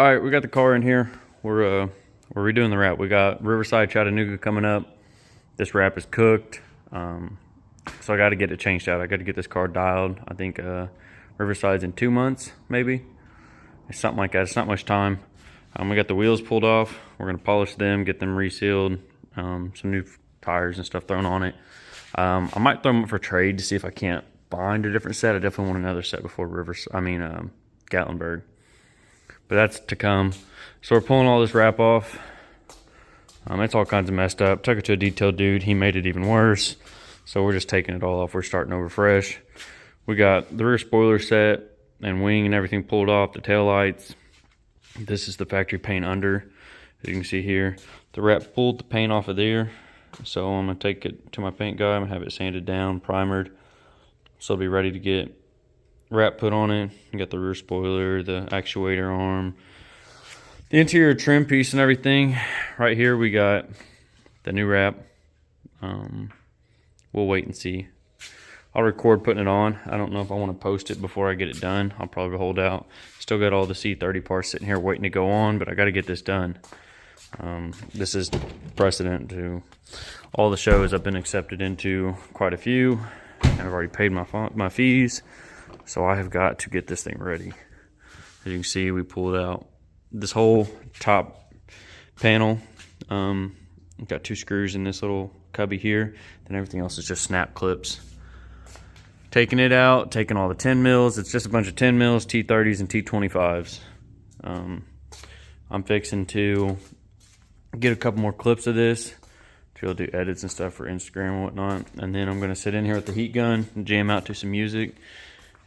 All right, we got the car in here. We're redoing the wrap. We got Riverside, Chattanooga coming up. This wrap is cooked, so I got to get it changed out. I got to get this car dialed. I think Riverside's in 2 months, maybe. It's something like that. It's not much time. We got the wheels pulled off. We're gonna polish them, get them resealed, some new tires and stuff thrown on it. I might throw them up for trade to see if I can't find a different set. I definitely want another set before Gatlinburg. But that's to come. So we're pulling all this wrap off. It's all kinds of messed up. Took it to a detail dude. He made it even worse. So we're just taking it all off. We're starting over fresh. We got the rear spoiler set and wing and everything pulled off. The tail lights. This is the factory paint under. As you can see here, the wrap pulled the paint off of there. So I'm gonna take it to my paint guy. I'm gonna have it sanded down, primered. So it'll be ready to get wrap put on it. You got the rear spoiler, the actuator arm, the interior trim piece and everything. Right here we got the new wrap. We'll wait and see. I'll record putting it on. I don't know if I want to post it before I get it done. I'll probably hold out. Still got all the C30 parts sitting here waiting to go on, but I got to get this done. This is precedent to all the shows I've been accepted into, quite a few, and I've already paid my fees. So I have got to get this thing ready. As you can see, we pulled out this whole top panel. Got 2 screws in this little cubby here. Then everything else is just snap clips. Taking it out, taking all the 10 mils. It's just a bunch of 10 mils, T30s, and T25s. I'm fixing to get a couple more clips of this to be able to do edits and stuff for Instagram and whatnot. And then I'm going to sit in here with the heat gun and jam out to some music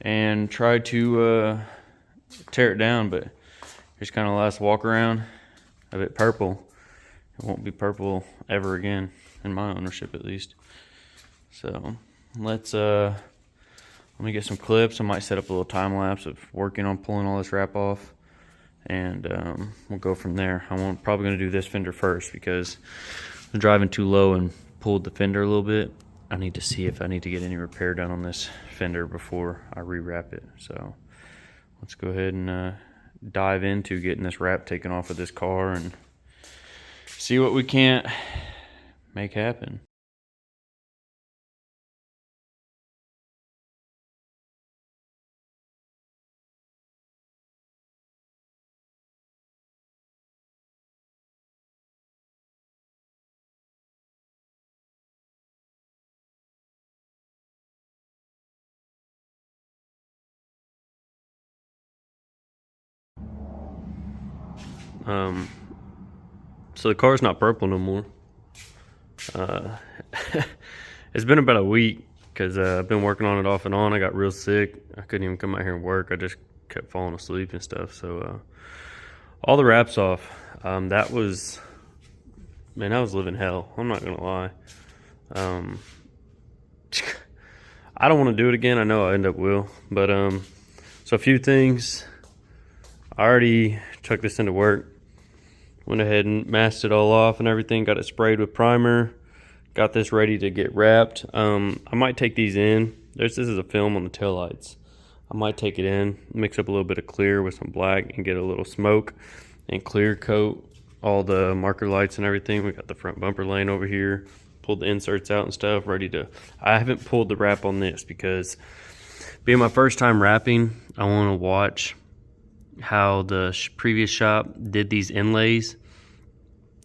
and try to tear it down. But here's kind of the last walk around of it purple. It won't be purple ever again, in my ownership at least. So let's let me get some clips. I might set up a little time lapse of working on pulling all this wrap off, and we'll go from there. I'm probably going to do this fender first because I'm driving too low and pulled the fender a little bit. I need to see if I need to get any repair done on this fender before I re-wrap it. So let's go ahead and dive into getting this wrap taken off of this car and see what we can't make happen. So the car's not purple no more. It's been about a week because I've been working on it off and on. I got real sick. I couldn't even come out here and work. I just kept falling asleep and stuff. So all the wraps off. That was living hell. I'm not gonna lie. I don't want to do it again. I know I end up will, but so a few things. I already took this into work. Went ahead and masked it all off and everything. Got it sprayed with primer. Got this ready to get wrapped. I might take these in. This is a film on the taillights. I might take it in, mix up a little bit of clear with some black and get a little smoke and clear coat all the marker lights and everything. We got the front bumper laying over here. Pulled the inserts out and stuff, ready to... I haven't pulled the wrap on this because being my first time wrapping, I want to watch how the previous shop did these inlays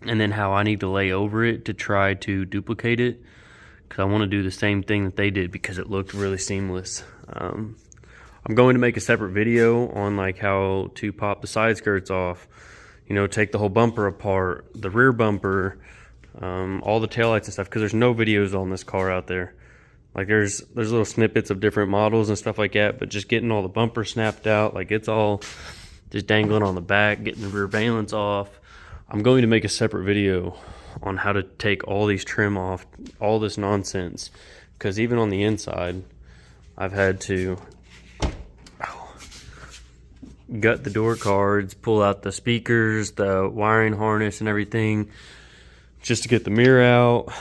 and then how I need to lay over it to try to duplicate it, because I want to do the same thing that they did because it looked really seamless. I'm going to make a separate video on like how to pop the side skirts off, you know, take the whole bumper apart, the rear bumper, all the taillights and stuff, because there's no videos on this car out there. Like there's little snippets of different models and stuff like that, but just getting all the bumper snapped out, like it's all just dangling on the back, getting the rear valence off. I'm going to make a separate video on how to take all these trim off, all this nonsense, because even on the inside, I've had to gut the door cards, pull out the speakers, the wiring harness and everything, just to get the mirror out.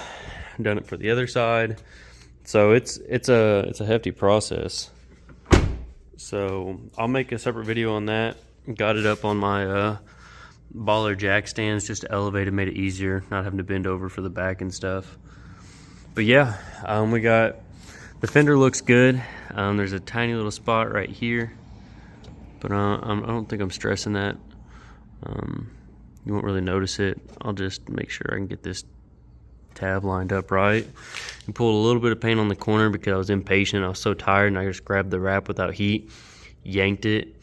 Done it for the other side. So it's a hefty process. So I'll make a separate video on that. Got it up on my baller jack stands, just elevated, made it easier, not having to bend over for the back and stuff. But yeah, we got, the fender looks good. There's a tiny little spot right here, but I don't think I'm stressing that. You won't really notice it. I'll just make sure I can get this tab lined up right. And pulled a little bit of paint on the corner because I was impatient. I was so tired, and I just grabbed the wrap without heat, yanked it,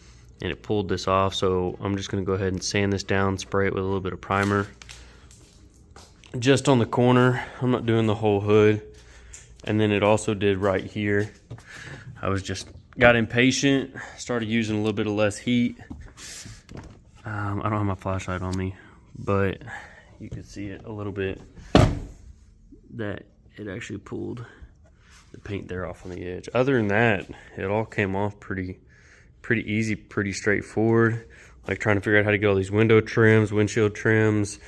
and it pulled this off. So I'm just gonna go ahead and sand this down, spray it with a little bit of primer. Just on the corner, I'm not doing the whole hood. And then it also did right here. I was just, got impatient, started using a little bit of less heat. I don't have my flashlight on me, but you can see it a little bit, that it actually pulled the paint there off on the edge. Other than that, it all came off pretty easy, pretty straightforward. Like trying to figure out how to get all these window trims, windshield trims,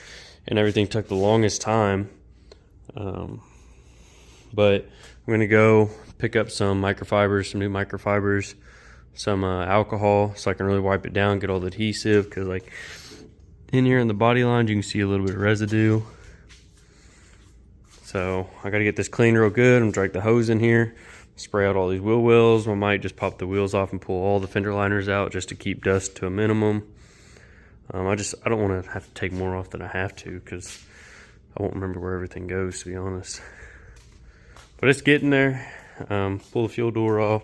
and everything took the longest time. But I'm gonna go pick up some microfibers, some new microfibers, some alcohol, so I can really wipe it down, get all the adhesive, because like in here in the body lines you can see a little bit of residue. So I gotta get this cleaned real good. I'm gonna drag the hose in here, spray out all these wheel wells. I might just pop the wheels off and pull all the fender liners out just to keep dust to a minimum. I don't want to have to take more off than I have to, because I won't remember where everything goes, to be honest. But it's getting there. Pull the fuel door off.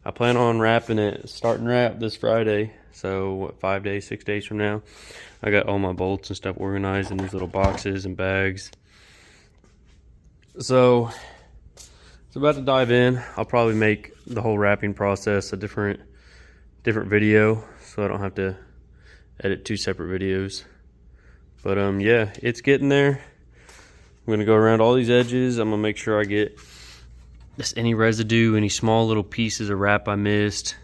I plan on wrapping it, starting wrap this Friday. So what, 5 days, 6 days from now? I got all my bolts and stuff organized in these little boxes and bags. So it's about to dive in. I'll probably make the whole wrapping process a different video, so I don't have to edit 2 separate videos. But yeah, it's getting there. I'm gonna go around all these edges. I'm gonna make sure I get just any residue, any small little pieces of wrap I missed.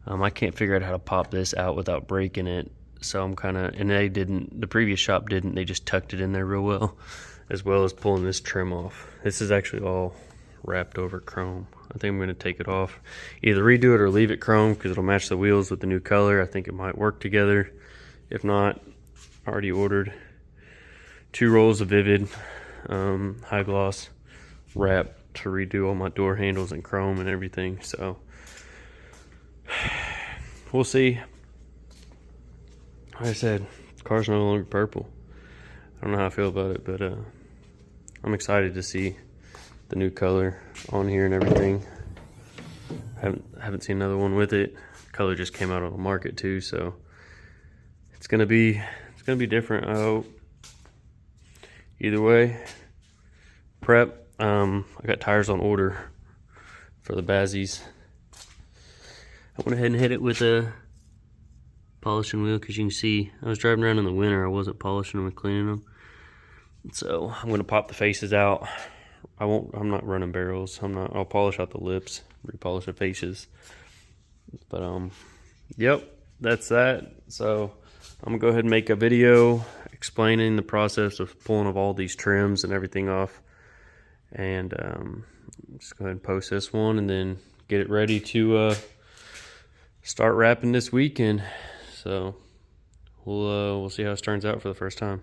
I can't figure out how to pop this out without breaking it. So I'm and they didn't, the previous shop didn't, they just tucked it in there real well as pulling this trim off. This is actually all wrapped over chrome. I think I'm gonna take it off. Either redo it or leave it chrome, because it'll match the wheels with the new color. I think it might work together. If not, I already ordered 2 rolls of Vivid high gloss wrap to redo all my door handles and chrome and everything. So we'll see. Like I said, the car's no longer purple. I don't know how I feel about it, but I'm excited to see the new color on here and everything. Haven't seen another one with it. The color just came out on the market too, so it's gonna be different, I hope. Either way, prep. I got tires on order for the Bazzies. I went ahead and hit it with a polishing wheel, because you can see I was driving around in the winter. I wasn't polishing them and cleaning them. So I'm gonna pop the faces out. I'm not running barrels. I'll polish out the lips, repolish the faces. But yep, that's that. So I'm gonna go ahead and make a video explaining the process of pulling of all these trims and everything off. And just go ahead and post this one, and then get it ready to start wrapping this weekend. So we'll see how it turns out for the first time.